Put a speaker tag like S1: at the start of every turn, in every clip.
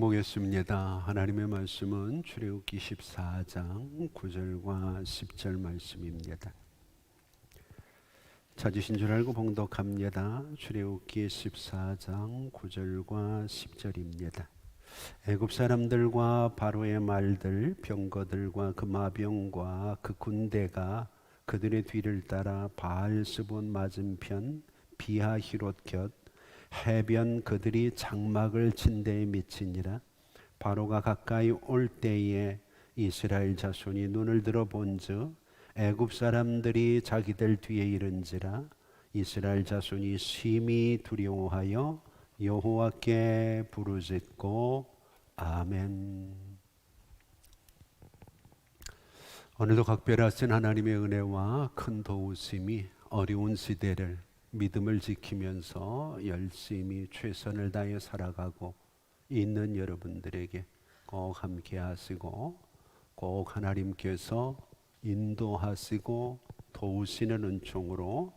S1: 보겠습니다. 하나님의 말씀은 출애굽기 14장 9절과 10절 말씀입니다. 찾으신 줄 알고 봉독합니다. 출애굽기 14장 9절과 10절입니다. 애굽 사람들과 바로의 말들, 병거들과 그 마병과 그 군대가 그들의 뒤를 따라 바알스본 맞은편 비하히롯 곁 해변 그들이 장막을 친 데에 미치니라. 바로가 가까이 올 때에 이스라엘 자손이 눈을 들어 본즉 애굽 사람들이 자기들 뒤에 이른지라. 이스라엘 자손이 심히 두려워하여 여호와께 부르짖고 아멘. 오늘도 각별하신 하나님의 은혜와 큰 도우심이 어려운 시대를 믿음을 지키면서 열심히 최선을 다해 살아가고 있는 여러분들에게 꼭 함께 하시고 꼭 하나님께서 인도하시고 도우시는 은총으로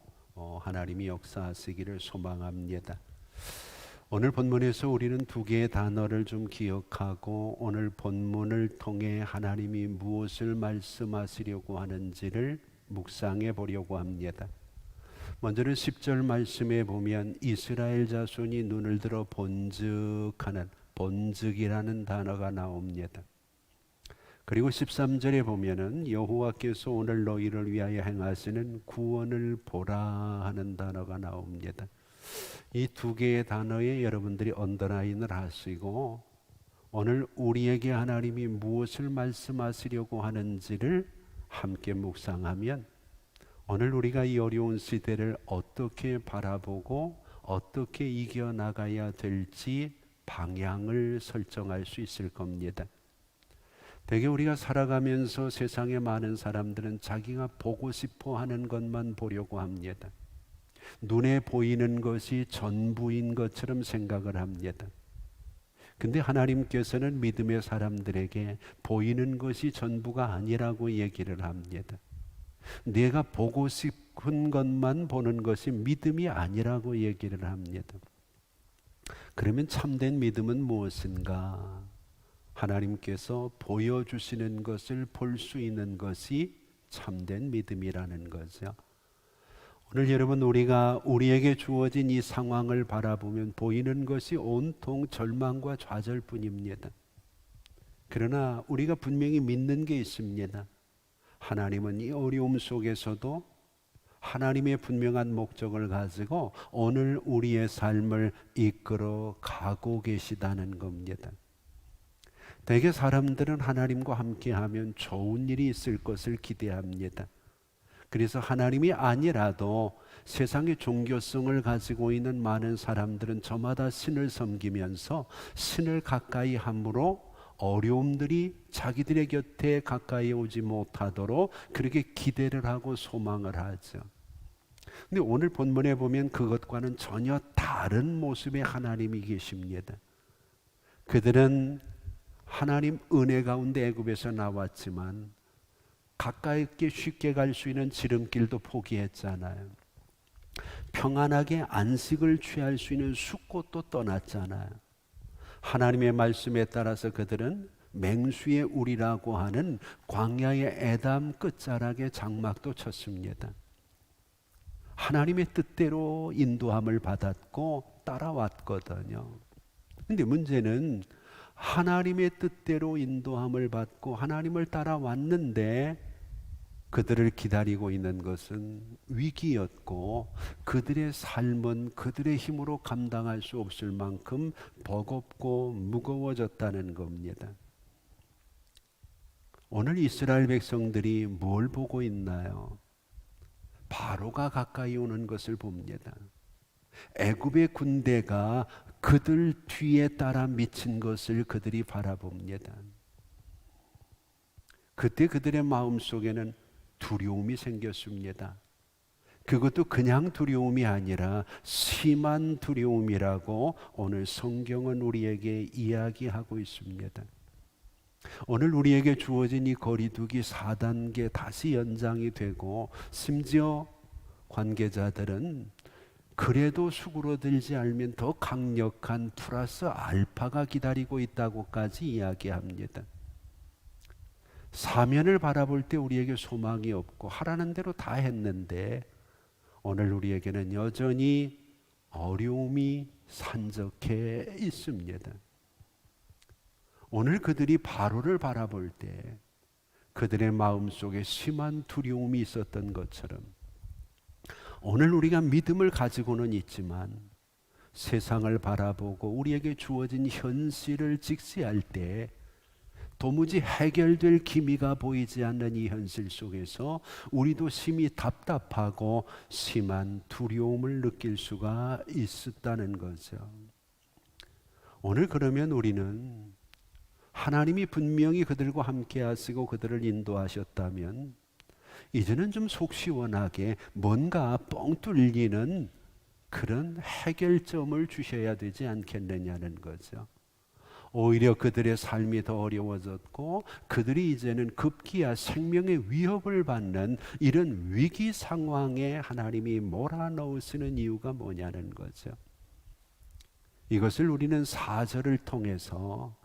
S1: 하나님이 역사하시기를 소망합니다. 오늘 본문에서 우리는 두 개의 단어를 좀 기억하고 오늘 본문을 통해 하나님이 무엇을 말씀하시려고 하는지를 묵상해 보려고 합니다. 먼저는 10절 말씀에 보면 이스라엘 자손이 눈을 들어 본즉 본즉이라는 단어가 나옵니다. 그리고 13절에 보면은 여호와께서 오늘 너희를 위하여 행하시는 구원을 보라 하는 단어가 나옵니다. 이 두 개의 단어에 여러분들이 언더라인을 하시고 오늘 우리에게 하나님이 무엇을 말씀하시려고 하는지를 함께 묵상하면 오늘 우리가 이 어려운 시대를 어떻게 바라보고 어떻게 이겨나가야 될지 방향을 설정할 수 있을 겁니다. 대개 우리가 살아가면서 세상의 많은 사람들은 자기가 보고 싶어 하는 것만 보려고 합니다. 눈에 보이는 것이 전부인 것처럼 생각을 합니다. 근데 하나님께서는 믿음의 사람들에게 보이는 것이 전부가 아니라고 얘기를 합니다. 내가 보고 싶은 것만 보는 것이 믿음이 아니라고 얘기를 합니다. 그러면 참된 믿음은 무엇인가? 하나님께서 보여주시는 것을 볼 수 있는 것이 참된 믿음이라는 거죠. 오늘 여러분 우리가 우리에게 주어진 이 상황을 바라보면 보이는 것이 온통 절망과 좌절뿐입니다. 그러나 우리가 분명히 믿는 게 있습니다. 하나님은 이 어려움 속에서도 하나님의 분명한 목적을 가지고 오늘 우리의 삶을 이끌어 가고 계시다는 겁니다. 대개 사람들은 하나님과 함께하면 좋은 일이 있을 것을 기대합니다. 그래서 하나님이 아니라도 세상의 종교성을 가지고 있는 많은 사람들은 저마다 신을 섬기면서 신을 가까이 함으로 어려움들이 자기들의 곁에 가까이 오지 못하도록 그렇게 기대를 하고 소망을 하죠. 근데 오늘 본문에 보면 그것과는 전혀 다른 모습의 하나님이 계십니다. 그들은 하나님 은혜 가운데 애굽에서 나왔지만 가까이 쉽게 갈 수 있는 지름길도 포기했잖아요. 평안하게 안식을 취할 수 있는 숲곳도 떠났잖아요. 하나님의 말씀에 따라서 그들은 맹수의 우리라고 하는 광야의 에담 끝자락에 장막도 쳤습니다. 하나님의 뜻대로 인도함을 받았고 따라왔거든요. 근데 문제는 하나님의 뜻대로 인도함을 받고 하나님을 따라왔는데 그들을 기다리고 있는 것은 위기였고 그들의 삶은 그들의 힘으로 감당할 수 없을 만큼 버겁고 무거워졌다는 겁니다. 오늘 이스라엘 백성들이 뭘 보고 있나요? 바로가 가까이 오는 것을 봅니다. 애굽의 군대가 그들 뒤에 따라 미친 것을 그들이 바라봅니다. 그때 그들의 마음속에는 두려움이 생겼습니다. 그것도 그냥 두려움이 아니라 심한 두려움이라고 오늘 성경은 우리에게 이야기하고 있습니다. 오늘 우리에게 주어진 이 거리두기 4단계 다시 연장이 되고 심지어 관계자들은 그래도 수그러들지 않으면 더 강력한 플러스 알파가 기다리고 있다고까지 이야기합니다. 사면을 바라볼 때 우리에게 소망이 없고 하라는 대로 다 했는데 오늘 우리에게는 여전히 어려움이 산적해 있습니다. 오늘 그들이 바로를 바라볼 때 그들의 마음속에 심한 두려움이 있었던 것처럼 오늘 우리가 믿음을 가지고는 있지만 세상을 바라보고 우리에게 주어진 현실을 직시할 때 도무지 해결될 기미가 보이지 않는 이 현실 속에서 우리도 심히 답답하고 심한 두려움을 느낄 수가 있었다는 거죠. 오늘 그러면 우리는 하나님이 분명히 그들과 함께 하시고 그들을 인도하셨다면 이제는 좀 속 시원하게 뭔가 뻥 뚫리는 그런 해결점을 주셔야 되지 않겠느냐는 거죠. 오히려 그들의 삶이 더 어려워졌고 그들이 이제는 급기야 생명의 위협을 받는 이런 위기 상황에 하나님이 몰아넣으시는 이유가 뭐냐는 거죠. 이것을 우리는 4절을 통해서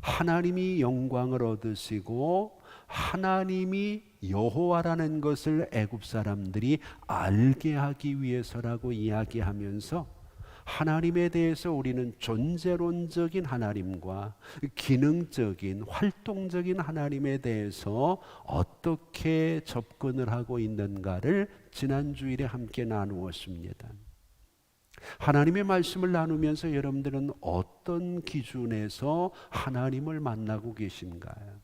S1: 하나님이 영광을 얻으시고 하나님이 여호와라는 것을 애굽 사람들이 알게 하기 위해서라고 이야기하면서 하나님에 대해서 우리는 존재론적인 하나님과 기능적인 활동적인 하나님에 대해서 어떻게 접근을 하고 있는가를 지난 주일에 함께 나누었습니다. 하나님의 말씀을 나누면서 여러분들은 어떤 기준에서 하나님을 만나고 계신가요?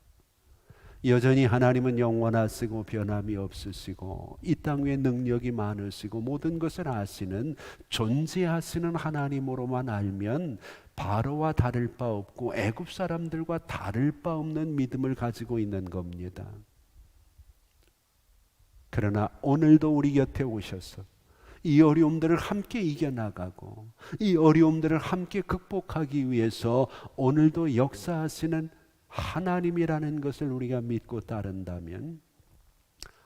S1: 여전히 하나님은 영원하시고 변함이 없으시고 이 땅 위에 능력이 많으시고 모든 것을 아시는 존재하시는 하나님으로만 알면 바로와 다를 바 없고 애굽 사람들과 다를 바 없는 믿음을 가지고 있는 겁니다. 그러나 오늘도 우리 곁에 오셔서 이 어려움들을 함께 이겨나가고 이 어려움들을 함께 극복하기 위해서 오늘도 역사하시는 하나님이라는 것을 우리가 믿고 따른다면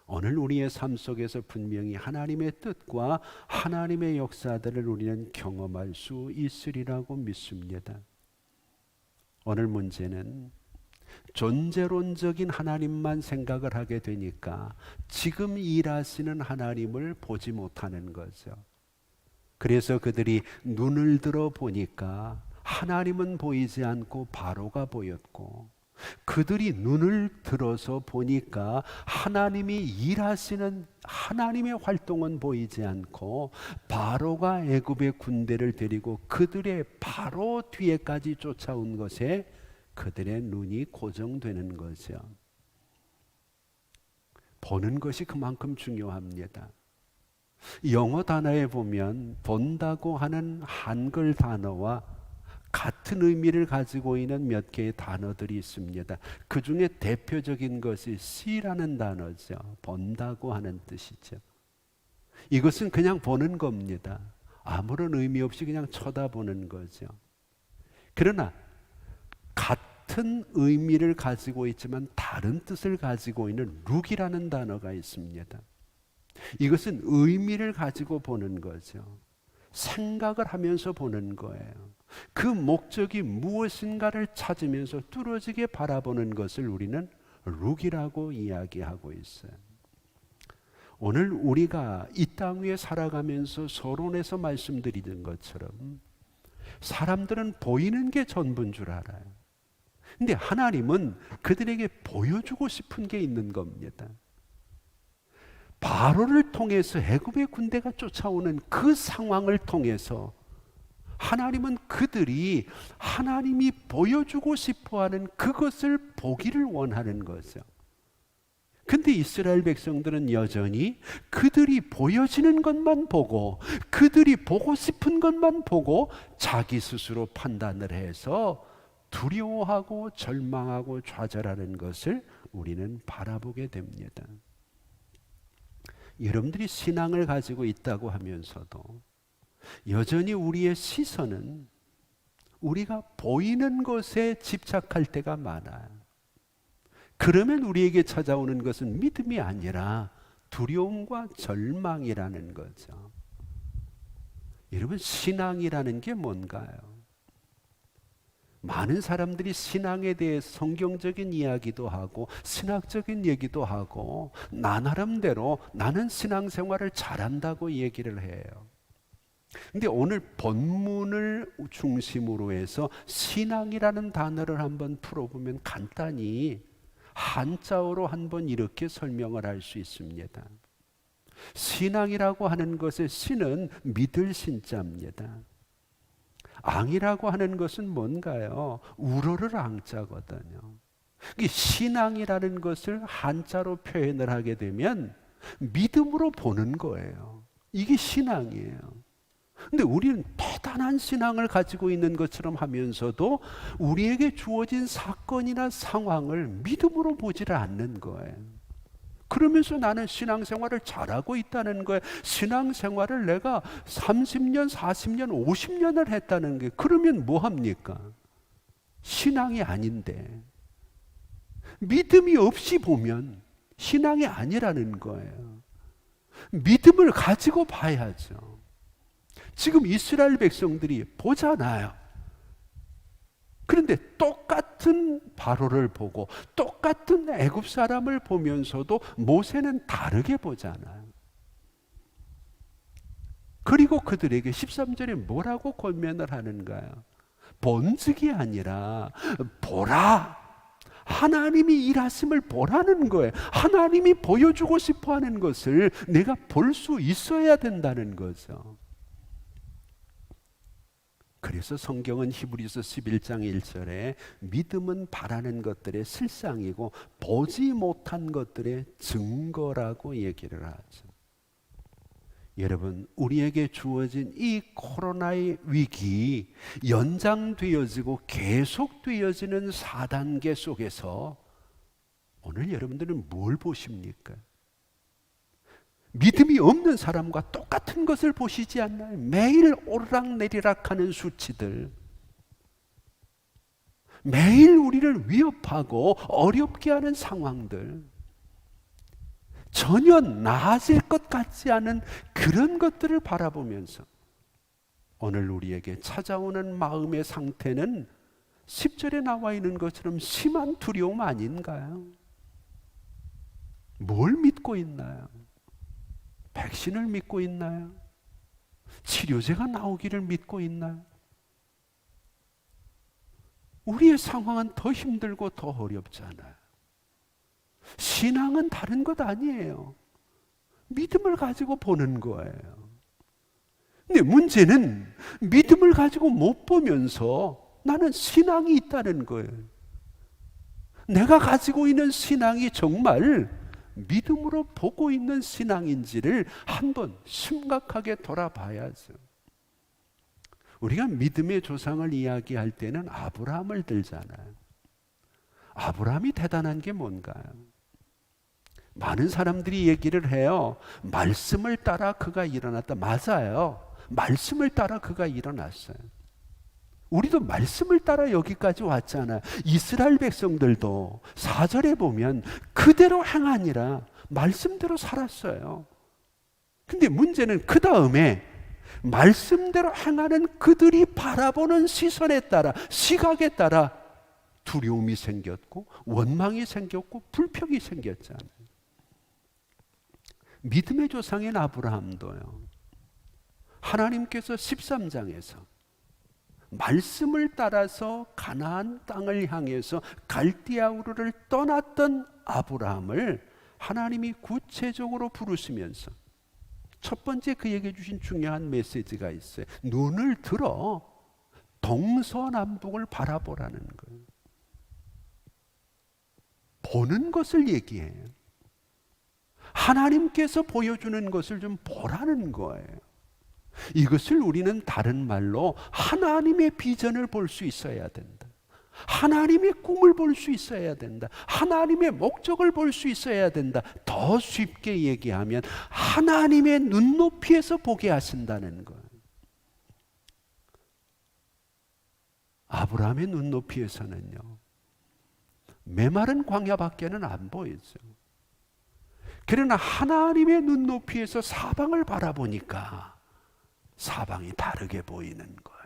S1: 오늘 우리의 삶 속에서 분명히 하나님의 뜻과 하나님의 역사들을 우리는 경험할 수 있으리라고 믿습니다. 오늘 문제는 존재론적인 하나님만 생각을 하게 되니까 지금 일하시는 하나님을 보지 못하는 거죠. 그래서 그들이 눈을 들어 보니까 하나님은 보이지 않고 바로가 보였고 그들이 눈을 들어서 보니까 하나님이 일하시는 하나님의 활동은 보이지 않고 바로가 애굽의 군대를 데리고 그들의 바로 뒤에까지 쫓아온 것에 그들의 눈이 고정되는 거죠. 보는 것이 그만큼 중요합니다. 영어 단어에 보면 본다고 하는 한글 단어와 같은 의미를 가지고 있는 몇 개의 단어들이 있습니다. 그 중에 대표적인 것이 see라는 단어죠. 본다고 하는 뜻이죠. 이것은 그냥 보는 겁니다. 아무런 의미 없이 그냥 쳐다보는 거죠. 그러나 같은 의미를 가지고 있지만 다른 뜻을 가지고 있는 look이라는 단어가 있습니다. 이것은 의미를 가지고 보는 거죠. 생각을 하면서 보는 거예요. 그 목적이 무엇인가를 찾으면서 뚫어지게 바라보는 것을 우리는 look이라고 이야기하고 있어요. 오늘 우리가 이 땅 위에 살아가면서 서론에서 말씀드리는 것처럼 사람들은 보이는 게 전부인 줄 알아요. 근데 하나님은 그들에게 보여주고 싶은 게 있는 겁니다. 바로를 통해서 애굽의 군대가 쫓아오는 그 상황을 통해서 하나님은 그들이 하나님이 보여주고 싶어하는 그것을 보기를 원하는 거죠. 근데 이스라엘 백성들은 여전히 그들이 보여지는 것만 보고 그들이 보고 싶은 것만 보고 자기 스스로 판단을 해서 두려워하고 절망하고 좌절하는 것을 우리는 바라보게 됩니다. 여러분들이 신앙을 가지고 있다고 하면서도 여전히 우리의 시선은 우리가 보이는 것에 집착할 때가 많아요. 그러면 우리에게 찾아오는 것은 믿음이 아니라 두려움과 절망이라는 거죠. 여러분, 신앙이라는 게 뭔가요? 많은 사람들이 신앙에 대해 성경적인 이야기도 하고 신학적인 얘기도 하고 나 나름대로 나는 신앙생활을 잘한다고 얘기를 해요. 근데 오늘 본문을 중심으로 해서 신앙이라는 단어를 한번 풀어보면 간단히 한자어로 한번 이렇게 설명을 할 수 있습니다. 신앙이라고 하는 것의 신은 믿을 신자입니다. 앙이라고 하는 것은 뭔가요? 우러를 앙자거든요. 신앙이라는 것을 한자로 표현을 하게 되면 믿음으로 보는 거예요. 이게 신앙이에요. 근데 우리는 대단한 신앙을 가지고 있는 것처럼 하면서도 우리에게 주어진 사건이나 상황을 믿음으로 보지를 않는 거예요. 그러면서 나는 신앙생활을 잘하고 있다는 거예요. 신앙생활을 내가 30년, 40년, 50년을 했다는 게, 그러면 뭐 합니까? 신앙이 아닌데. 믿음이 없이 보면 신앙이 아니라는 거예요. 믿음을 가지고 봐야죠. 지금 이스라엘 백성들이 보잖아요. 그런데 똑같은 바로를 보고 똑같은 애굽 사람을 보면서도 모세는 다르게 보잖아요. 그리고 그들에게 13절에 뭐라고 권면을 하는가요? 본즉 아니라 보라. 하나님이 일하심을 보라는 거예요. 하나님이 보여주고 싶어 하는 것을 내가 볼 수 있어야 된다는 거죠. 그래서 성경은 히브리서 11장 1절에 믿음은 바라는 것들의 실상이고 보지 못한 것들의 증거라고 얘기를 하죠. 여러분, 우리에게 주어진 이 코로나의 위기, 연장되어지고 계속되어지는 4단계 속에서 오늘 여러분들은 뭘 보십니까? 믿음이 없는 사람과 똑같은 것을 보시지 않나요? 매일 오르락내리락 하는 수치들, 매일 우리를 위협하고 어렵게 하는 상황들, 전혀 나아질 것 같지 않은 그런 것들을 바라보면서 오늘 우리에게 찾아오는 마음의 상태는 10절에 나와 있는 것처럼 심한 두려움 아닌가요? 뭘 믿고 있나요? 백신을 믿고 있나요? 치료제가 나오기를 믿고 있나요? 우리의 상황은 더 힘들고 더 어렵잖아요. 신앙은 다른 것 아니에요. 믿음을 가지고 보는 거예요. 근데 문제는 믿음을 가지고 못 보면서 나는 신앙이 있다는 거예요. 내가 가지고 있는 신앙이 정말 믿음으로 보고 있는 신앙인지를 한번 심각하게 돌아봐야죠. 우리가 믿음의 조상을 이야기할 때는 아브라함을 들잖아요. 아브라함이 대단한 게 뭔가요? 많은 사람들이 얘기를 해요. 말씀을 따라 그가 일어났다. 맞아요. 말씀을 따라 그가 일어났어요. 우리도 말씀을 따라 여기까지 왔잖아요. 이스라엘 백성들도 4절에 보면 그대로 행하니라 말씀대로 살았어요. 근데 문제는 그 다음에 말씀대로 행하는 그들이 바라보는 시선에 따라, 시각에 따라 두려움이 생겼고 원망이 생겼고 불평이 생겼잖아요. 믿음의 조상인 아브라함도요, 하나님께서 13장에서 말씀을 따라서 가나안 땅을 향해서 갈대아 우르를 떠났던 아브라함을 하나님이 구체적으로 부르시면서 첫 번째 그에게 주신 중요한 메시지가 있어요. 눈을 들어 동서남북을 바라보라는 거예요. 보는 것을 얘기해요. 하나님께서 보여주는 것을 좀 보라는 거예요. 이것을 우리는 다른 말로 하나님의 비전을 볼 수 있어야 된다. 하나님의 꿈을 볼 수 있어야 된다. 하나님의 목적을 볼 수 있어야 된다. 더 쉽게 얘기하면 하나님의 눈높이에서 보게 하신다는 거예요. 아브라함의 눈높이에서는요, 메마른 광야밖에는 안 보이죠. 그러나 하나님의 눈높이에서 사방을 바라보니까 사방이 다르게 보이는 거예요.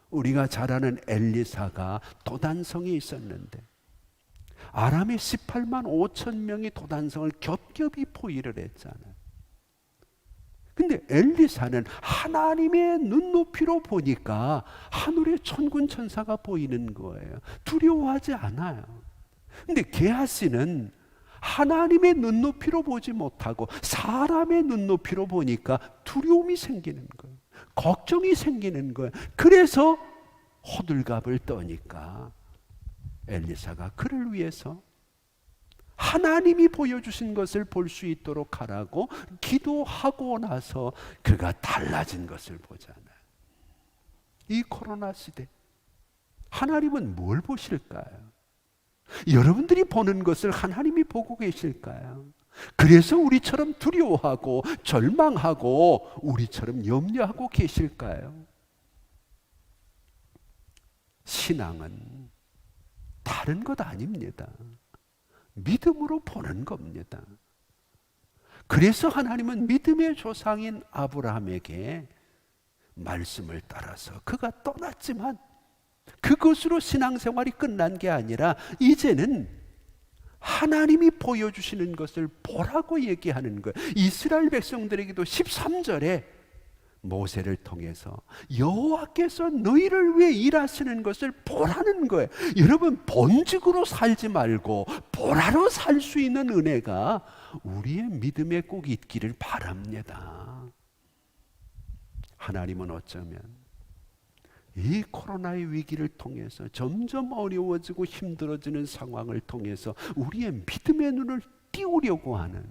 S1: 우리가 잘 아는 엘리사가 도단성에 있었는데 아람의 18만 5천 명이 도단성을 겹겹이 포위를 했잖아요. 근데 엘리사는 하나님의 눈높이로 보니까 하늘에 천군 천사가 보이는 거예요. 두려워하지 않아요. 근데 게하시는 하나님의 눈높이로 보지 못하고 사람의 눈높이로 보니까 두려움이 생기는 거예요. 걱정이 생기는 거예요. 그래서 호들갑을 떠니까 엘리사가 그를 위해서 하나님이 보여주신 것을 볼 수 있도록 하라고 기도하고 나서 그가 달라진 것을 보잖아요. 이 코로나 시대 하나님은 뭘 보실까요? 여러분들이 보는 것을 하나님이 보고 계실까요? 그래서 우리처럼 두려워하고 절망하고 우리처럼 염려하고 계실까요? 신앙은 다른 것 아닙니다. 믿음으로 보는 겁니다. 그래서 하나님은 믿음의 조상인 아브라함에게 말씀을 따라서 그가 떠났지만 그것으로 신앙생활이 끝난 게 아니라 이제는 하나님이 보여주시는 것을 보라고 얘기하는 거예요. 이스라엘 백성들에게도 13절에 모세를 통해서 여호와께서 너희를 위해 일하시는 것을 보라는 거예요. 여러분, 본직으로 살지 말고 보라로 살 수 있는 은혜가 우리의 믿음에 꼭 있기를 바랍니다. 하나님은 어쩌면 이 코로나의 위기를 통해서 점점 어려워지고 힘들어지는 상황을 통해서 우리의 믿음의 눈을 띄우려고 하는,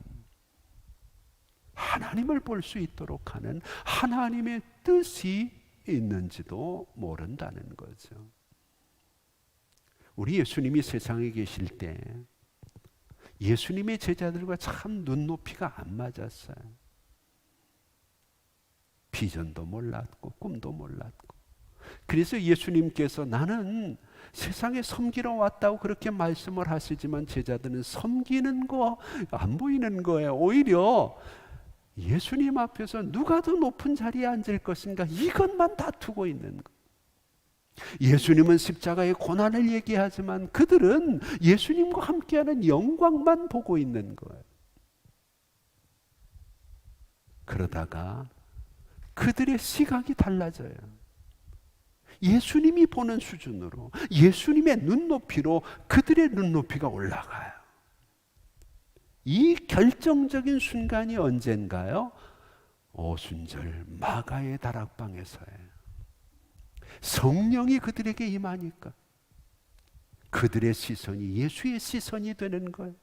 S1: 하나님을 볼 수 있도록 하는 하나님의 뜻이 있는지도 모른다는 거죠. 우리 예수님이 세상에 계실 때 예수님의 제자들과 참 눈높이가 안 맞았어요. 비전도 몰랐고 꿈도 몰랐고. 그래서 예수님께서 나는 세상에 섬기러 왔다고 그렇게 말씀을 하시지만 제자들은 섬기는 거 안 보이는 거예요. 오히려 예수님 앞에서 누가 더 높은 자리에 앉을 것인가 이것만 다투고 있는 거. 예수님은 십자가의 고난을 얘기하지만 그들은 예수님과 함께하는 영광만 보고 있는 거예요. 그러다가 그들의 시각이 달라져요. 예수님이 보는 수준으로, 예수님의 눈높이로 그들의 눈높이가 올라가요. 이 결정적인 순간이 언젠가요? 오순절 마가의 다락방에서예요. 성령이 그들에게 임하니까 그들의 시선이 예수의 시선이 되는 거예요.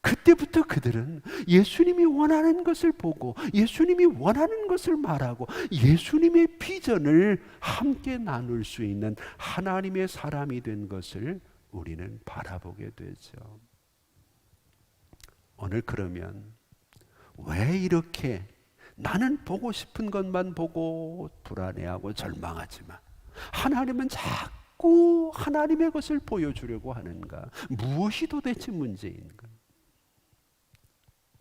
S1: 그때부터 그들은 예수님이 원하는 것을 보고 예수님이 원하는 것을 말하고 예수님의 비전을 함께 나눌 수 있는 하나님의 사람이 된 것을 우리는 바라보게 되죠. 오늘 그러면 왜 이렇게 나는 보고 싶은 것만 보고 불안해하고 절망하지만 하나님은 자꾸 하나님의 것을 보여주려고 하는가? 무엇이 도대체 문제인가?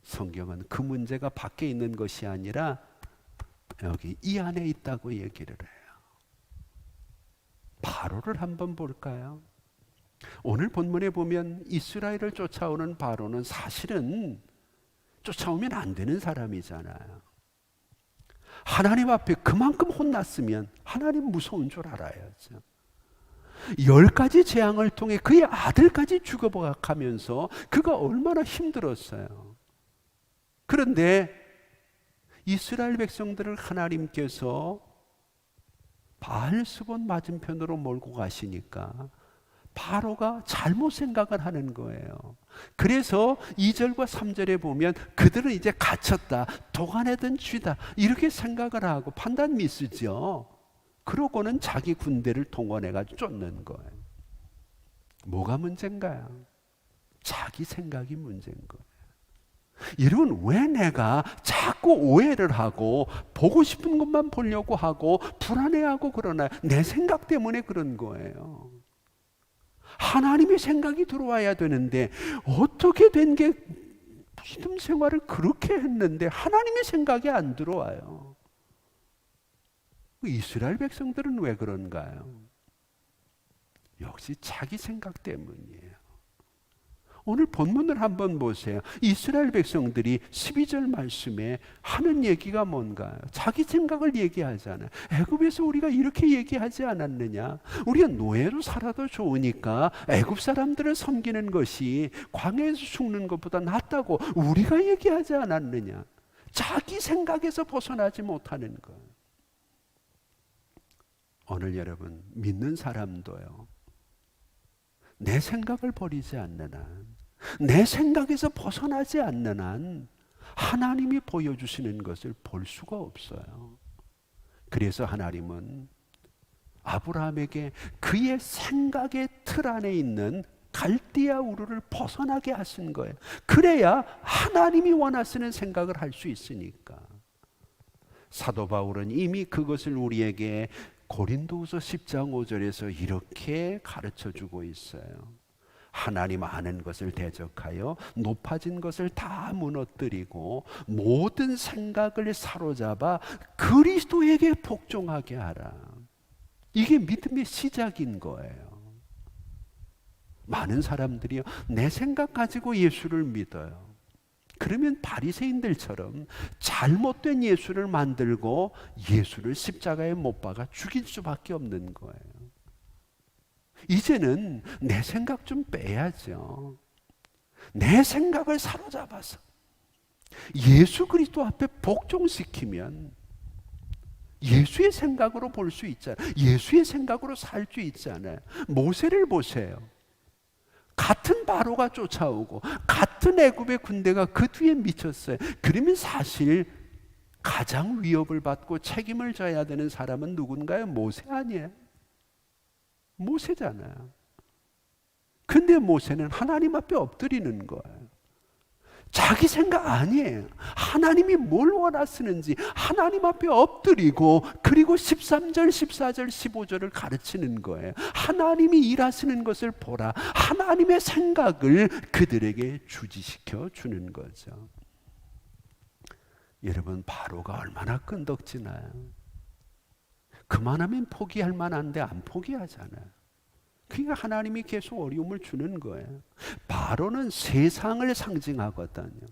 S1: 성경은 그 문제가 밖에 있는 것이 아니라 여기 이 안에 있다고 얘기를 해요. 바로를 한번 볼까요? 오늘 본문에 보면 이스라엘을 쫓아오는 바로는 사실은 쫓아오면 안 되는 사람이잖아요. 하나님 앞에 그만큼 혼났으면 하나님 무서운 줄 알아야죠. 10가지 재앙을 통해 그의 아들까지 죽어가면서 그가 얼마나 힘들었어요. 그런데 이스라엘 백성들을 하나님께서 바알스본 맞은편으로 몰고 가시니까 바로가 잘못 생각을 하는 거예요. 그래서 2절과 3절에 보면 그들은 이제 갇혔다, 도가내든 쥐다 이렇게 생각을 하고 판단 미스죠. 그러고는 자기 군대를 동원해가지고 쫓는 거예요. 뭐가 문제인가요? 자기 생각이 문제인 거예요. 여러분, 왜 내가 자꾸 오해를 하고 보고 싶은 것만 보려고 하고 불안해하고 그러나요? 내 생각 때문에 그런 거예요. 하나님의 생각이 들어와야 되는데 어떻게 된 게 믿음 생활을 그렇게 했는데 하나님의 생각이 안 들어와요. 이스라엘 백성들은 왜 그런가요? 역시 자기 생각 때문이에요. 오늘 본문을 한번 보세요. 이스라엘 백성들이 12절 말씀에 하는 얘기가 뭔가요? 자기 생각을 얘기하잖아요. 애굽에서 우리가 이렇게 얘기하지 않았느냐? 우리가 노예로 살아도 좋으니까 애굽 사람들을 섬기는 것이 광야에서 죽는 것보다 낫다고 우리가 얘기하지 않았느냐? 자기 생각에서 벗어나지 못하는 것. 오늘 여러분 믿는 사람도요, 내 생각을 버리지 않는 한, 내 생각에서 벗어나지 않는 한 하나님이 보여주시는 것을 볼 수가 없어요. 그래서 하나님은 아브라함에게 그의 생각의 틀 안에 있는 갈대아 우르를 벗어나게 하신 거예요. 그래야 하나님이 원하시는 생각을 할 수 있으니까. 사도 바울은 이미 그것을 우리에게 고린도후서 10장 5절에서 이렇게 가르쳐주고 있어요. 하나님 아는 것을 대적하여 높아진 것을 다 무너뜨리고 모든 생각을 사로잡아 그리스도에게 복종하게 하라. 이게 믿음의 시작인 거예요. 많은 사람들이요, 내 생각 가지고 예수를 믿어요. 그러면 바리새인들처럼 잘못된 예수를 만들고 예수를 십자가에 못 박아 죽일 수밖에 없는 거예요. 이제는 내 생각 좀 빼야죠. 내 생각을 사로잡아서 예수 그리스도 앞에 복종시키면 예수의 생각으로 볼 수 있잖아요. 예수의 생각으로 살 수 있잖아요. 모세를 보세요. 같은 바로가 쫓아오고 같은 애굽의 군대가 그 뒤에 미쳤어요. 그러면 사실 가장 위협을 받고 책임을 져야 되는 사람은 누군가요? 모세 아니에요? 모세잖아요. 근데 모세는 하나님 앞에 엎드리는 거예요. 자기 생각 아니에요. 하나님이 뭘 원하시는지 하나님 앞에 엎드리고, 그리고 13절, 14절, 15절을 가르치는 거예요. 하나님이 일하시는 것을 보라. 하나님의 생각을 그들에게 주지시켜 주는 거죠. 여러분, 바로가 얼마나 끈덕지나요? 그만하면 포기할 만한데 안 포기하잖아요. 그러니까 하나님이 계속 어려움을 주는 거예요. 바로는 세상을 상징하거든요.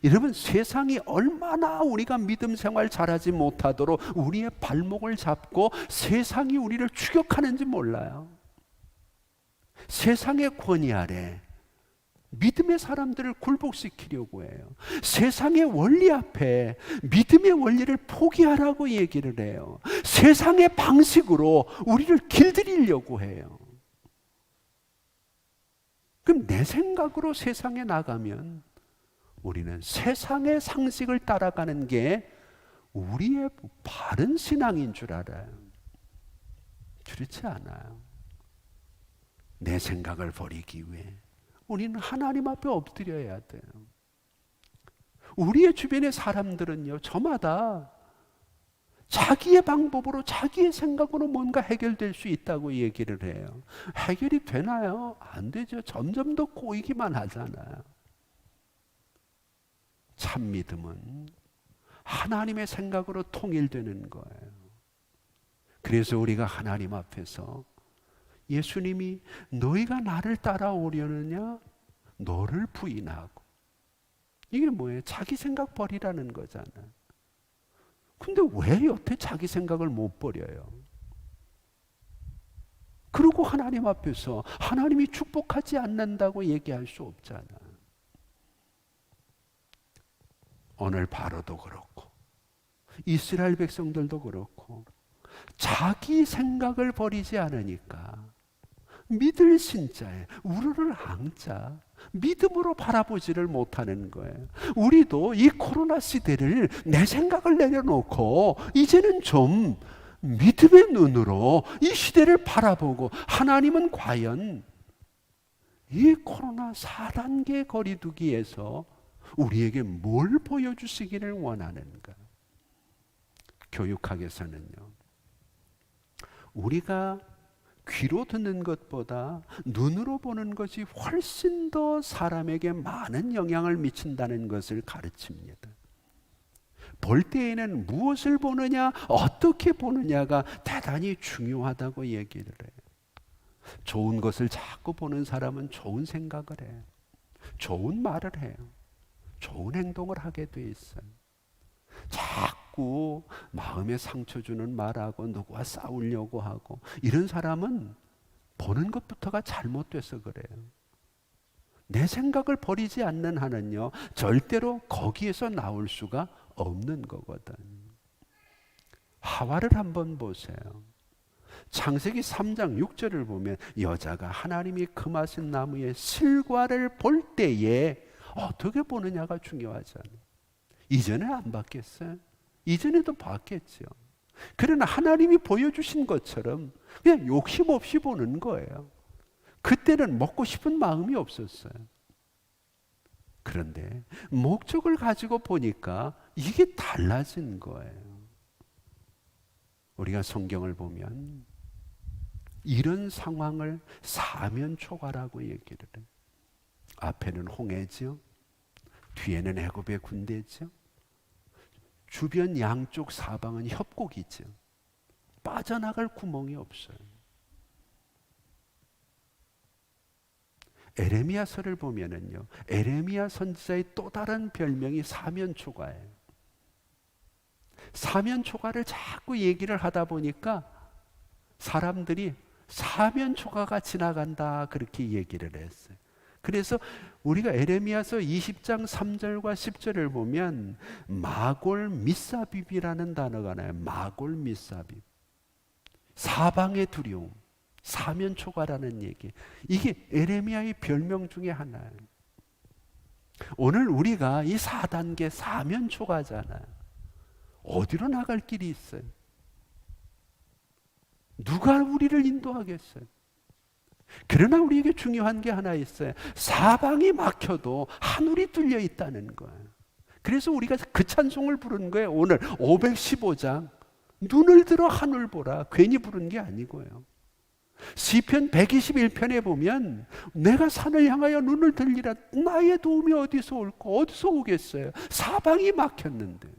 S1: 여러분, 세상이 얼마나 우리가 믿음 생활 잘하지 못하도록 우리의 발목을 잡고 세상이 우리를 추격하는지 몰라요. 세상의 권위 아래 믿음의 사람들을 굴복시키려고 해요. 세상의 원리 앞에 믿음의 원리를 포기하라고 얘기를 해요. 세상의 방식으로 우리를 길들이려고 해요. 그럼 내 생각으로 세상에 나가면 우리는 세상의 상식을 따라가는 게 우리의 바른 신앙인 줄 알아요. 그렇지 않아요. 내 생각을 버리기 위해 우리는 하나님 앞에 엎드려야 돼요. 우리의 주변의 사람들은요, 저마다 자기의 방법으로, 자기의 생각으로 뭔가 해결될 수 있다고 얘기를 해요. 해결이 되나요? 안 되죠. 점점 더 꼬이기만 하잖아요. 참 믿음은 하나님의 생각으로 통일되는 거예요. 그래서 우리가 하나님 앞에서 예수님이 너희가 나를 따라오려느냐? 너를 부인하고. 이게 뭐예요? 자기 생각 버리라는 거잖아요. 근데 왜 여태 자기 생각을 못 버려요? 그리고 하나님 앞에서 하나님이 축복하지 않는다고 얘기할 수 없잖아. 오늘 바로도 그렇고 이스라엘 백성들도 그렇고 자기 생각을 버리지 않으니까 믿을 신자에 우르르 앙자 믿음으로 바라보지를 못하는 거예요. 우리도 이 코로나 시대를 내 생각을 내려놓고 이제는 좀 믿음의 눈으로 이 시대를 바라보고, 하나님은 과연 이 코로나 4단계 거리두기에서 우리에게 뭘 보여주시기를 원하는가? 교육학에서는요, 우리가 귀로 듣는 것보다 눈으로 보는 것이 훨씬 더 사람에게 많은 영향을 미친다는 것을 가르칩니다. 볼 때에는 무엇을 보느냐, 어떻게 보느냐가 대단히 중요하다고 얘기를 해요. 좋은 것을 자꾸 보는 사람은 좋은 생각을 해요. 좋은 말을 해요. 좋은 행동을 하게 돼 있어요. 자꾸 마음에 상처 주는 말하고 누구와 싸우려고 하고 이런 사람은 보는 것부터가 잘못돼서 그래요. 내 생각을 버리지 않는 한은요, 절대로 거기에서 나올 수가 없는 거거든. 하와를 한번 보세요. 창세기 3장 6절을 보면 여자가 하나님이 금하신 나무의 실과를 볼 때에 어떻게 보느냐가 중요하잖아요. 이전에 안 봤겠어요? 이전에도 봤겠죠. 그러나 하나님이 보여주신 것처럼 그냥 욕심 없이 보는 거예요. 그때는 먹고 싶은 마음이 없었어요. 그런데 목적을 가지고 보니까 이게 달라진 거예요. 우리가 성경을 보면 이런 상황을 사면초가라고 얘기를 해요. 앞에는 홍해죠. 뒤에는 애굽의 군대죠. 주변 양쪽 사방은 협곡이죠. 빠져나갈 구멍이 없어요. 에레미야서를 보면은요, 에레미야 선지자의 또 다른 별명이 사면초가예요. 사면초가를 자꾸 얘기를 하다 보니까 사람들이 사면초가가 지나간다 그렇게 얘기를 했어요. 그래서 우리가 에레미야서 20장 3절과 10절을 보면 마골 미사빕이라는 단어가 나요. 마골 미사빕. 사방의 두려움, 사면초가라는 얘기. 이게 에레미야의 별명 중에 하나예요. 오늘 우리가 이 4단계 사면초가잖아요. 어디로 나갈 길이 있어요? 누가 우리를 인도하겠어요? 그러나 우리에게 중요한 게 하나 있어요. 사방이 막혀도 하늘이 뚫려 있다는 거예요. 그래서 우리가 그 찬송을 부르는 거예요. 오늘 515장 눈을 들어 하늘 보라. 괜히 부른 게 아니고요. 시편 121편에 보면 내가 산을 향하여 눈을 들리라. 나의 도움이 어디서 올까? 어디서 오겠어요? 사방이 막혔는데.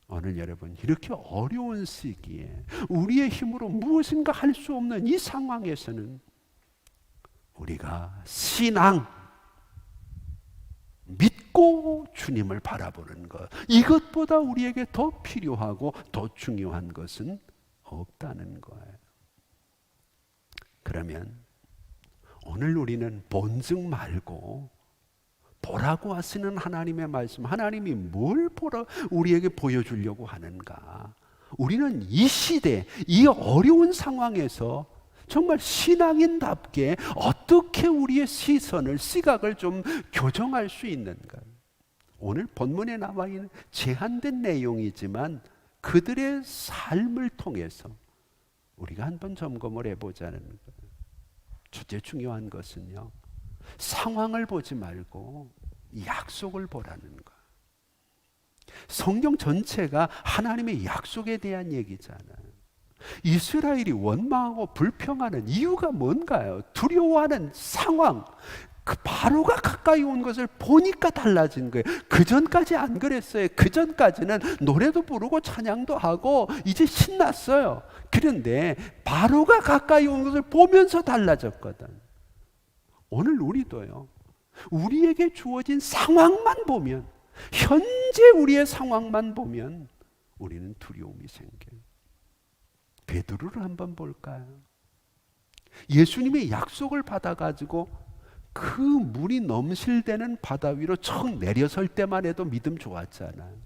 S1: 오늘 여러분, 이렇게 어려운 시기에 우리의 힘으로 무엇인가 할 수 없는 이 상황에서는 우리가 신앙, 믿고 주님을 바라보는 것, 이것보다 우리에게 더 필요하고 더 중요한 것은 없다는 거예요. 그러면 오늘 우리는 본증 말고 보라고 하시는 하나님의 말씀, 하나님이 뭘 보라 우리에게 보여주려고 하는가? 우리는 이 시대, 이 어려운 상황에서 정말 신앙인답게 어떻게 우리의 시선을, 시각을 좀 교정할 수 있는가? 오늘 본문에 나와 있는 제한된 내용이지만 그들의 삶을 통해서 우리가 한번 점검을 해보자는 거예요. 첫째 중요한 것은요, 상황을 보지 말고 약속을 보라는 거예요. 성경 전체가 하나님의 약속에 대한 얘기잖아요. 이스라엘이 원망하고 불평하는 이유가 뭔가요? 두려워하는 상황, 그 바로가 가까이 온 것을 보니까 달라진 거예요. 그 전까지 안 그랬어요. 그 전까지는 노래도 부르고 찬양도 하고 이제 신났어요. 그런데 바로가 가까이 온 것을 보면서 달라졌거든. 오늘 우리도요, 우리에게 주어진 상황만 보면, 현재 우리의 상황만 보면 우리는 두려움이 생겨요. 베드로를 한번 볼까요? 예수님의 약속을 받아가지고 그 물이 넘실대는 바다 위로 척 내려설 때만 해도 믿음 좋았잖아요.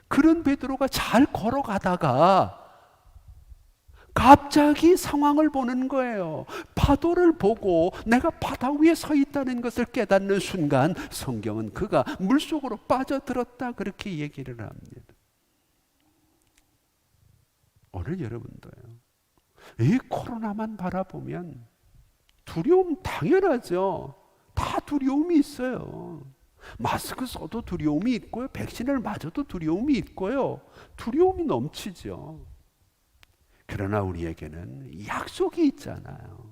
S1: 그런 베드로가 잘 걸어가다가 갑자기 상황을 보는 거예요. 파도를 보고 내가 바다 위에 서 있다는 것을 깨닫는 순간 성경은 그가 물속으로 빠져들었다 그렇게 얘기를 합니다. 오늘 여러분도요, 이 코로나만 바라보면 두려움 당연하죠. 다 두려움이 있어요. 마스크 써도 두려움이 있고요. 백신을 맞아도 두려움이 있고요. 두려움이 넘치죠. 그러나 우리에게는 약속이 있잖아요.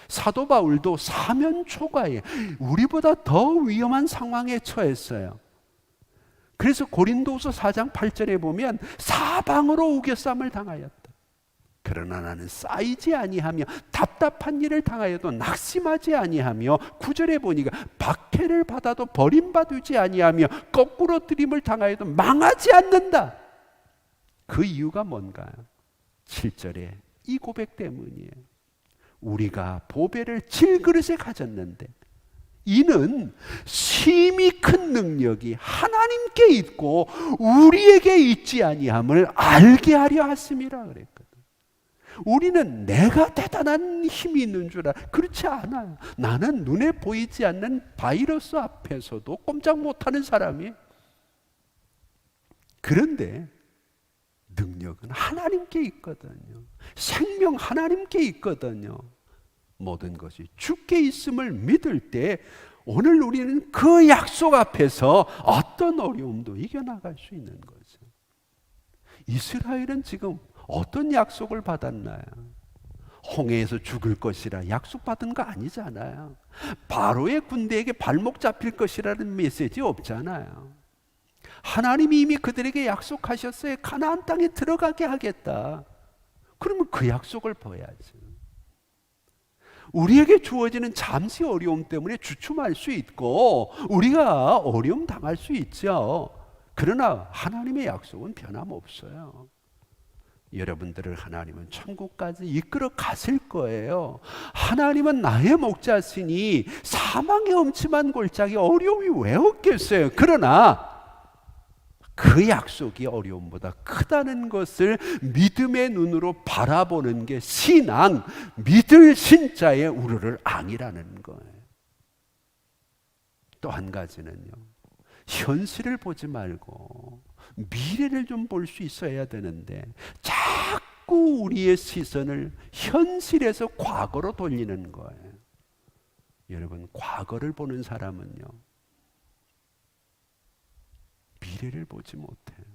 S1: 사도 바울도 사면 초과에 우리보다 더 위험한 상황에 처했어요. 그래서 고린도후서 4장 8절에 보면 사방으로 우겨쌈을 당하였다. 그러나 나는 쌓이지 아니하며 답답한 일을 당하여도 낙심하지 아니하며 9절에 보니까 박해를 받아도 버림받지 아니하며 거꾸로 들임을 당하여도 망하지 않는다. 그 이유가 뭔가요? 7절에 이 고백 때문이에요. 우리가 보배를 질그릇에 가졌는데 이는 심히 큰 능력이 하나님께 있고 우리에게 있지 아니함을 알게 하려 하심이라 그랬거든. 우리는 내가 대단한 힘이 있는 줄 알아. 그렇지 않아요. 나는 눈에 보이지 않는 바이러스 앞에서도 꼼짝 못하는 사람이. 그런데 능력은 하나님께 있거든요. 생명 하나님께 있거든요. 모든 것이 주께 있음을 믿을 때 오늘 우리는 그 약속 앞에서 어떤 어려움도 이겨나갈 수 있는 거죠. 이스라엘은 지금 어떤 약속을 받았나요? 홍해에서 죽을 것이라 약속받은 거 아니잖아요. 바로의 군대에게 발목 잡힐 것이라는 메시지 없잖아요. 하나님이 이미 그들에게 약속하셨어요. 가나안 땅에 들어가게 하겠다. 그러면 그 약속을 봐야죠. 우리에게 주어지는 잠시 어려움 때문에 주춤할 수 있고 우리가 어려움 당할 수 있죠. 그러나 하나님의 약속은 변함없어요. 여러분들을 하나님은 천국까지 이끌어 가실 거예요. 하나님은 나의 목자시니 사망의 엄침한 골짜기 어려움이 왜 없겠어요. 그러나 그 약속이 어려움보다 크다는 것을 믿음의 눈으로 바라보는 게 신앙, 믿을 신자의 우르를 앙이라는 거예요. 또 한 가지는요, 현실을 보지 말고 미래를 좀 볼 수 있어야 되는데 자꾸 우리의 시선을 현실에서 과거로 돌리는 거예요. 여러분, 과거를 보는 사람은요, 미래를 보지 못해요.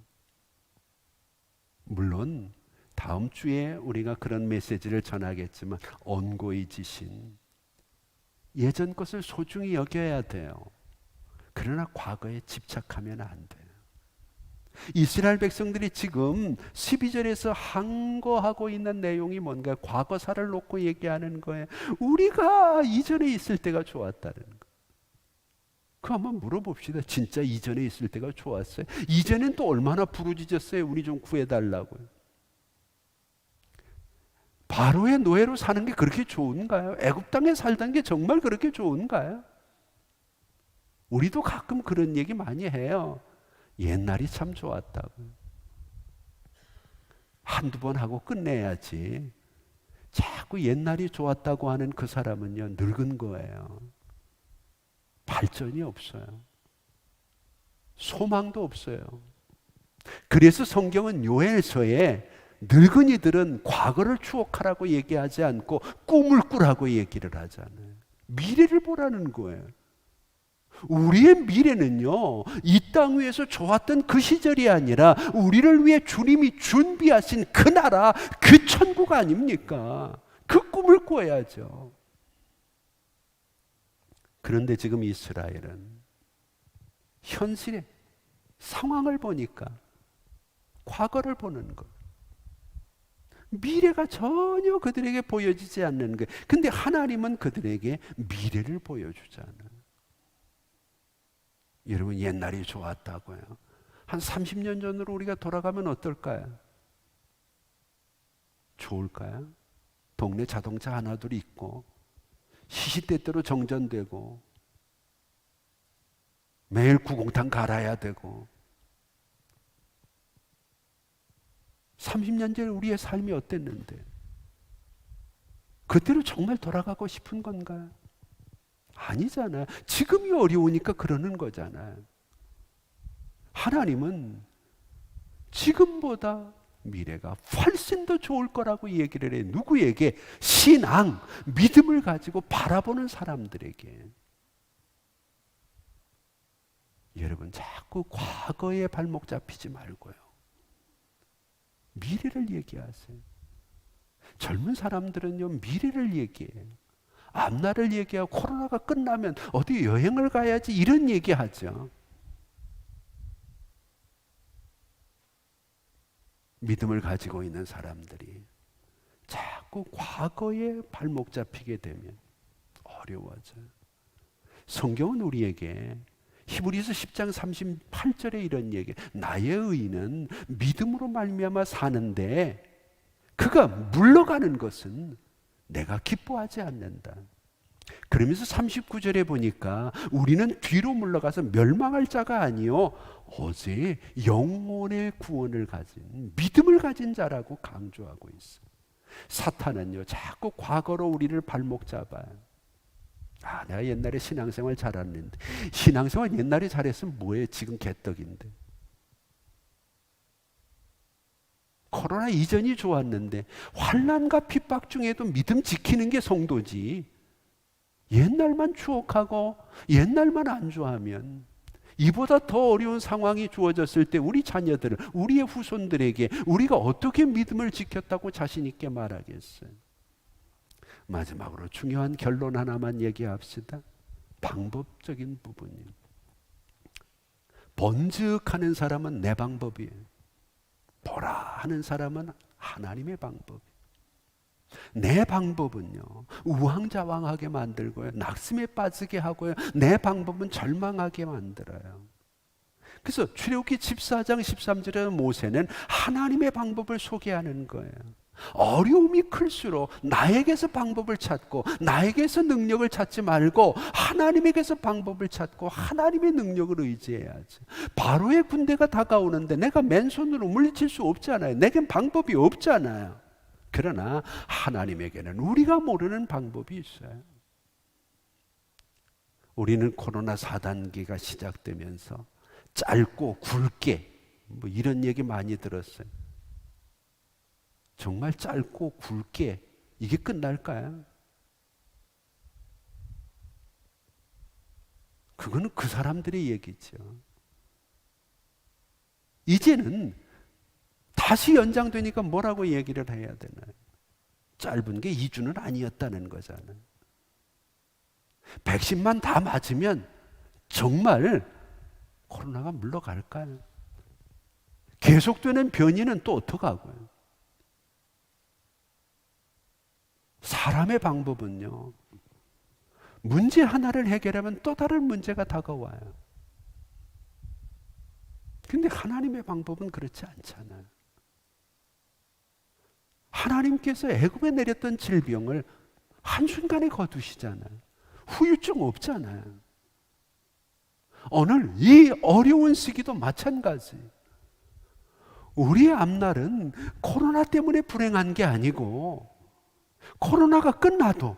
S1: 물론 다음 주에 우리가 그런 메시지를 전하겠지만 온고이 지신, 예전 것을 소중히 여겨야 돼요. 그러나 과거에 집착하면 안 돼요. 이스라엘 백성들이 지금 12절에서 항거하고 있는 내용이 뭔가 과거사를 놓고 얘기하는 거예요. 우리가 이전에 있을 때가 좋았다는 거. 그 한번 물어봅시다. 진짜 이전에 있을 때가 좋았어요? 이전엔 또 얼마나 부르짖었어요? 우리 좀 구해달라고요. 바로의 노예로 사는 게 그렇게 좋은가요? 애굽 땅에 살던 게 정말 그렇게 좋은가요? 우리도 가끔 그런 얘기 많이 해요. 옛날이 참 좋았다고. 한두 번 하고 끝내야지. 자꾸 옛날이 좋았다고 하는 그 사람은요, 늙은 거예요. 발전이 없어요. 소망도 없어요. 그래서 성경은 요엘서에 늙은이들은 과거를 추억하라고 얘기하지 않고 꿈을 꾸라고 얘기를 하잖아요. 미래를 보라는 거예요. 우리의 미래는요, 이 땅 위에서 좋았던 그 시절이 아니라 우리를 위해 주님이 준비하신 그 나라, 그 천국 아닙니까? 그 꿈을 꿔야죠. 그런데 지금 이스라엘은 현실의 상황을 보니까 과거를 보는 것, 미래가 전혀 그들에게 보여지지 않는 것. 근데 하나님은 그들에게 미래를 보여주잖아요. 여러분, 옛날이 좋았다고요. 한 30년 전으로 우리가 돌아가면 어떨까요? 좋을까요? 동네 자동차 하나둘 있고 시시때때로 정전되고 매일 구공탄 갈아야 되고. 30년 전에 우리의 삶이 어땠는데 그때로 정말 돌아가고 싶은 건가요? 아니잖아요. 지금이 어려우니까 그러는 거잖아요. 하나님은 지금보다 미래가 훨씬 더 좋을 거라고 얘기를 해요. 누구에게? 신앙, 믿음을 가지고 바라보는 사람들에게. 여러분, 자꾸 과거에 발목 잡히지 말고요, 미래를 얘기하세요. 젊은 사람들은요, 미래를 얘기해요. 앞날을 얘기하고 코로나가 끝나면 어디 여행을 가야지 이런 얘기하죠. 믿음을 가지고 있는 사람들이 자꾸 과거에 발목 잡히게 되면 어려워져요. 성경은 우리에게 히브리서 10장 38절에 이런 얘기, 나의 의인은 믿음으로 말미암아 사는데 그가 물러가는 것은 내가 기뻐하지 않는다. 그러면서 39절에 보니까 우리는 뒤로 물러가서 멸망할 자가 아니요 오직 영혼의 구원을 가진, 믿음을 가진 자라고 강조하고 있어. 사탄은요 자꾸 과거로 우리를 발목 잡아요. 내가 옛날에 신앙생활 잘했는데, 신앙생활 옛날에 잘했으면 뭐해, 지금 개떡인데. 코로나 이전이 좋았는데 환난과 핍박 중에도 믿음 지키는 게 성도지. 옛날만 추억하고 옛날만 안주하면 이보다 더 어려운 상황이 주어졌을 때 우리 자녀들은, 우리의 후손들에게 우리가 어떻게 믿음을 지켰다고 자신 있게 말하겠어요? 마지막으로 중요한 결론 하나만 얘기합시다. 방법적인 부분이에요. 번득하는 사람은 내 방법이에요. 보라 하는 사람은 하나님의 방법. 내 방법은요 우왕좌왕하게 만들고요, 낙심에 빠지게 하고요, 내 방법은 절망하게 만들어요. 그래서 출애굽기 14장 13절에 모세는 하나님의 방법을 소개하는 거예요. 어려움이 클수록 나에게서 방법을 찾고 나에게서 능력을 찾지 말고 하나님에게서 방법을 찾고 하나님의 능력을 의지해야지. 바로의 군대가 다가오는데 내가 맨손으로 물리칠 수 없잖아요. 내겐 방법이 없잖아요. 그러나 하나님에게는 우리가 모르는 방법이 있어요. 우리는 코로나 4단계가 시작되면서 짧고 굵게 뭐 이런 얘기 많이 들었어요. 정말 짧고 굵게 이게 끝날까요? 그거는 그 사람들의 얘기죠. 이제는 다시 연장되니까 뭐라고 얘기를 해야 되나요? 짧은 게 2주는 아니었다는 거잖아요. 백신만 다 맞으면 정말 코로나가 물러갈까요? 계속되는 변이는 또 어떡하고요? 사람의 방법은요, 문제 하나를 해결하면 또 다른 문제가 다가와요. 근데 하나님의 방법은 그렇지 않잖아요. 하나님께서 애굽에 내렸던 질병을 한순간에 거두시잖아요. 후유증 없잖아요. 오늘 이 어려운 시기도 마찬가지. 우리의 앞날은 코로나 때문에 불행한 게 아니고 코로나가 끝나도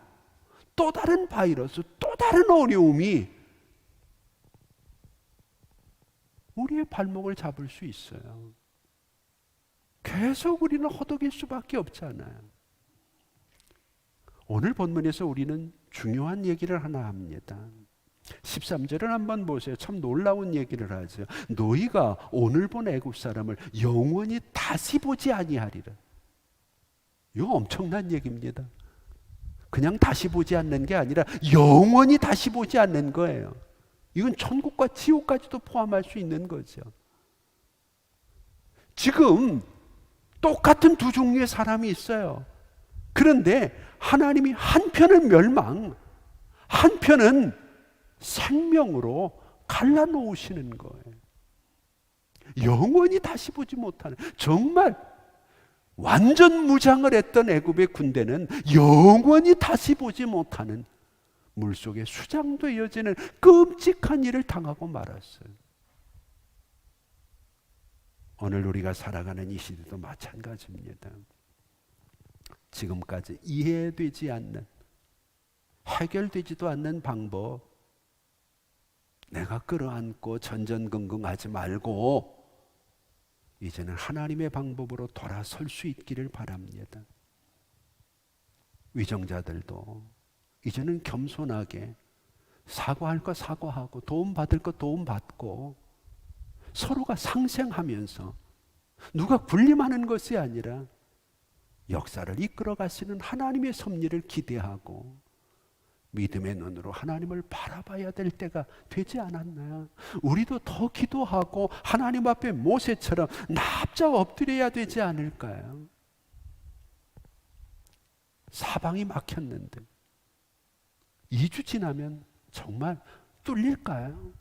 S1: 또 다른 바이러스, 또 다른 어려움이 우리의 발목을 잡을 수 있어요. 계속 우리는 허덕일 수밖에 없잖아요. 오늘 본문에서 우리는 중요한 얘기를 하나 합니다. 13절을 한번 보세요. 참 놀라운 얘기를 하죠. 너희가 오늘 본 애굽 사람을 영원히 다시 보지 아니하리라. 이거 엄청난 얘기입니다. 그냥 다시 보지 않는 게 아니라 영원히 다시 보지 않는 거예요. 이건 천국과 지옥까지도 포함할 수 있는 거죠. 지금 똑같은 두 종류의 사람이 있어요. 그런데 하나님이 한편은 멸망, 한편은 생명으로 갈라놓으시는 거예요. 영원히 다시 보지 못하는, 정말 완전 무장을 했던 애굽의 군대는 영원히 다시 보지 못하는 물속에 수장도 이어지는 끔찍한 일을 당하고 말았어요. 오늘 우리가 살아가는 이 시대도 마찬가지입니다. 지금까지 이해되지 않는, 해결되지도 않는 방법, 내가 끌어안고 전전긍긍하지 말고 이제는 하나님의 방법으로 돌아설 수 있기를 바랍니다. 위정자들도 이제는 겸손하게 사과할 거 사과하고 도움받을 거 도움받고 서로가 상생하면서 누가 군림하는 것이 아니라 역사를 이끌어 가시는 하나님의 섭리를 기대하고 믿음의 눈으로 하나님을 바라봐야 될 때가 되지 않았나요? 우리도 더 기도하고 하나님 앞에 모세처럼 납작 엎드려야 되지 않을까요? 사방이 막혔는데 2주 지나면 정말 뚫릴까요?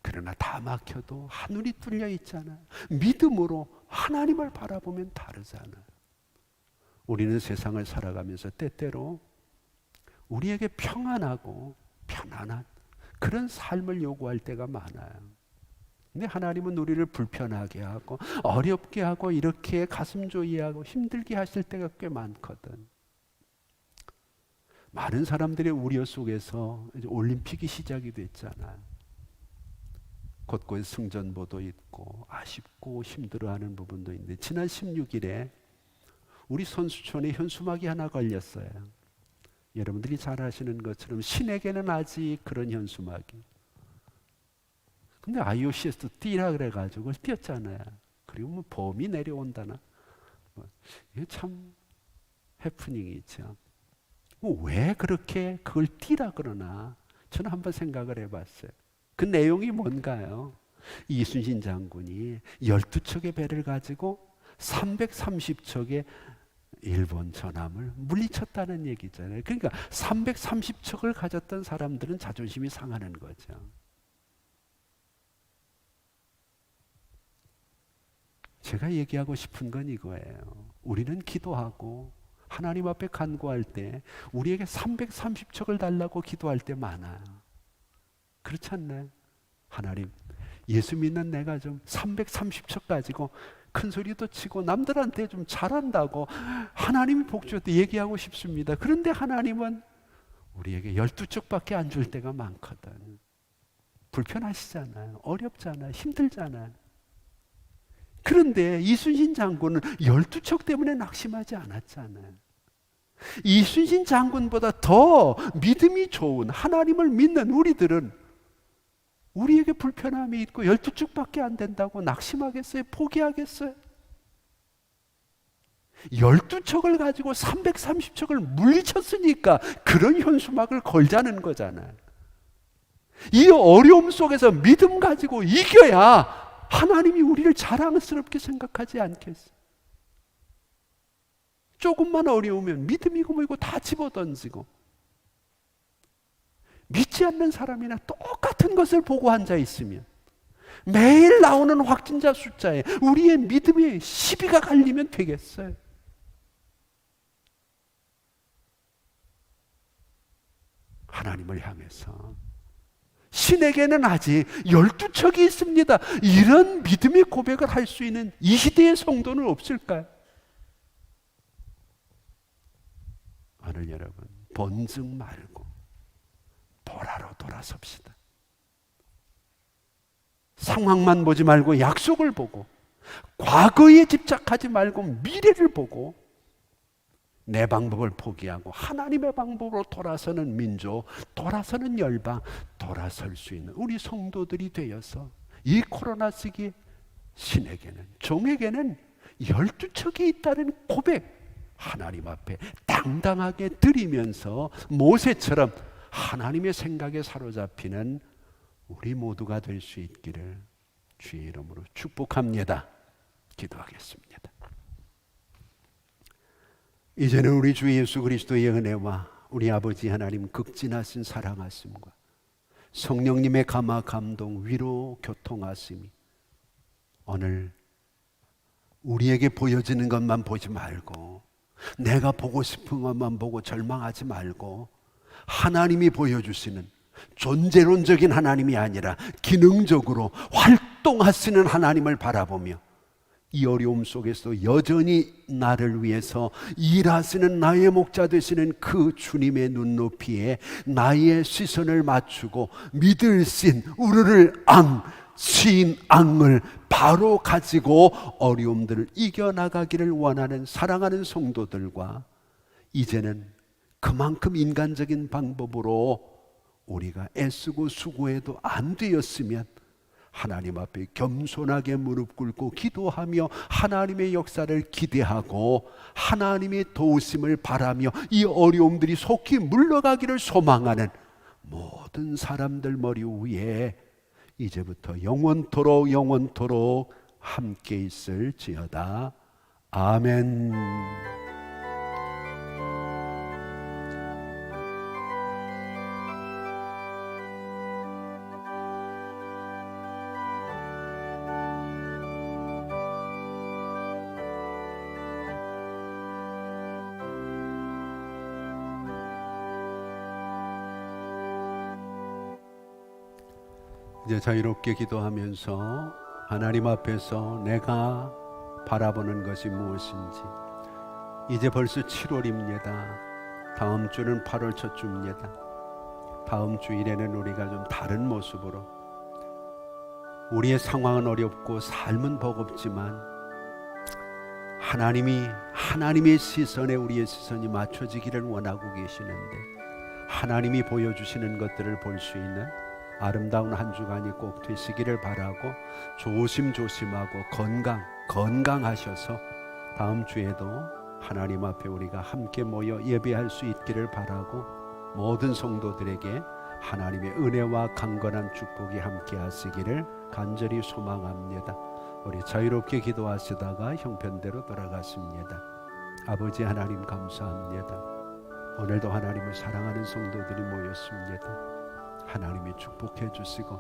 S1: 그러나 다 막혀도 하늘이 뚫려 있잖아요. 믿음으로 하나님을 바라보면 다르잖아요. 우리는 세상을 살아가면서 때때로 우리에게 평안하고 편안한 그런 삶을 요구할 때가 많아요. 근데 하나님은 우리를 불편하게 하고 어렵게 하고 이렇게 가슴 조이하고 힘들게 하실 때가 꽤 많거든. 많은 사람들의 우려 속에서 이제 올림픽이 시작이 됐잖아요. 곳곳에 승전보도 있고 아쉽고 힘들어하는 부분도 있는데 지난 16일에 우리 선수촌에 현수막이 하나 걸렸어요. 여러분들이 잘 아시는 것처럼 신에게는 아직 그런 현수막이. 근데 IOC에서 뛰라 그래가지고 그걸 뛰었잖아요. 그리고 뭐 범이 내려온다나. 이게 참 해프닝이죠. 왜 그렇게 그걸 뛰라 그러나 저는 한번 생각을 해봤어요. 그 내용이 뭔가요? 이순신 장군이 12척의 배를 가지고 330척의 일본 전함을 물리쳤다는 얘기잖아요. 그러니까 330척을 가졌던 사람들은 자존심이 상하는 거죠. 제가 얘기하고 싶은 건 이거예요. 우리는 기도하고 하나님 앞에 간구할 때 우리에게 330척을 달라고 기도할 때 많아요. 그렇지 않나요? 하나님, 예수 믿는 내가 좀 330척 가지고 큰 소리도 치고 남들한테 좀 잘한다고 하나님이 복 주었다 얘기하고 싶습니다. 그런데 하나님은 우리에게 12척밖에 안 줄 때가 많거든. 불편하시잖아요. 어렵잖아요. 힘들잖아요. 그런데 이순신 장군은 12척 때문에 낙심하지 않았잖아요. 이순신 장군보다 더 믿음이 좋은 하나님을 믿는 우리들은 우리에게 불편함이 있고 12척밖에 안 된다고 낙심하겠어요? 포기하겠어요? 12척을 가지고 330척을 물리쳤으니까 그런 현수막을 걸자는 거잖아요. 이 어려움 속에서 믿음 가지고 이겨야 하나님이 우리를 자랑스럽게 생각하지 않겠어요? 조금만 어려우면 믿음이고 뭐이고 다 집어던지고 믿지 않는 사람이나 똑같은 것을 보고 앉아 있으면 매일 나오는 확진자 숫자에 우리의 믿음의 시비가 갈리면 되겠어요? 하나님을 향해서 신에게는 아직 12척이 있습니다. 이런 믿음의 고백을 할 수 있는 이 시대의 성도는 없을까요? 오늘 여러분 번증 말고 보라로 돌아섭시다. 상황만 보지 말고 약속을 보고 과거에 집착하지 말고 미래를 보고 내 방법을 포기하고 하나님의 방법으로 돌아서는 민족, 돌아서는 열방, 돌아설 수 있는 우리 성도들이 되어서 이 코로나 시기에 신에게는, 종에게는 12척이 있다는 고백 하나님 앞에 당당하게 드리면서 모세처럼 하나님의 생각에 사로잡히는 우리 모두가 될 수 있기를 주의 이름으로 축복합니다. 기도하겠습니다. 이제는 우리 주 예수 그리스도의 은혜와 우리 아버지 하나님 극진하신 사랑하심과 성령님의 감화 감동 위로 교통하심이 오늘 우리에게 보여지는 것만 보지 말고 내가 보고 싶은 것만 보고 절망하지 말고 하나님이 보여주시는 존재론적인 하나님이 아니라 기능적으로 활동하시는 하나님을 바라보며 이 어려움 속에서 여전히 나를 위해서 일하시는 나의 목자 되시는 그 주님의 눈높이에 나의 시선을 맞추고 믿을 신 우르를 앙 신 앙을 바로 가지고 어려움들을 이겨나가기를 원하는 사랑하는 성도들과 이제는 그만큼 인간적인 방법으로 우리가 애쓰고 수고해도 안 되었으면 하나님 앞에 겸손하게 무릎 꿇고 기도하며 하나님의 역사를 기대하고 하나님의 도우심을 바라며 이 어려움들이 속히 물러가기를 소망하는 모든 사람들 머리 위에 이제부터 영원토록 함께 있을지어다. 아멘. 이제 자유롭게 기도하면서 하나님 앞에서 내가 바라보는 것이 무엇인지, 이제 벌써 7월입니다. 다음 주는 8월 첫 주입니다. 다음 주일에는 우리가 좀 다른 모습으로, 우리의 상황은 어렵고 삶은 버겁지만 하나님의 시선에 우리의 시선이 맞춰지기를 원하고 계시는데, 하나님이 보여주시는 것들을 볼 수 있는 아름다운 한 주간이 꼭 되시기를 바라고, 조심조심하고 건강하셔서 다음 주에도 하나님 앞에 우리가 함께 모여 예배할 수 있기를 바라고, 모든 성도들에게 하나님의 은혜와 강건한 축복이 함께 하시기를 간절히 소망합니다. 우리 자유롭게 기도하시다가 형편대로 돌아가십니다. 아버지 하나님 감사합니다. 오늘도 하나님을 사랑하는 성도들이 모였습니다. 하나님이 축복해 주시고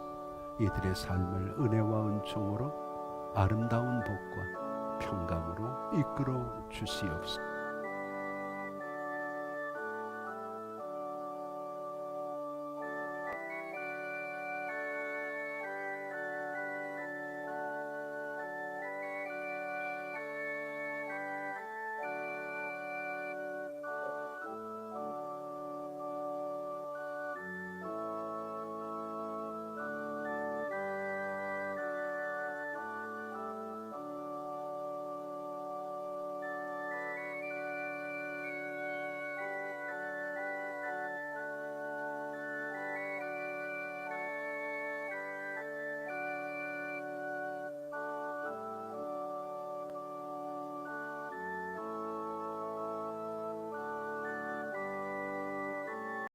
S1: 이들의 삶을 은혜와 은총으로 아름다운 복과 평강으로 이끌어 주시옵소서.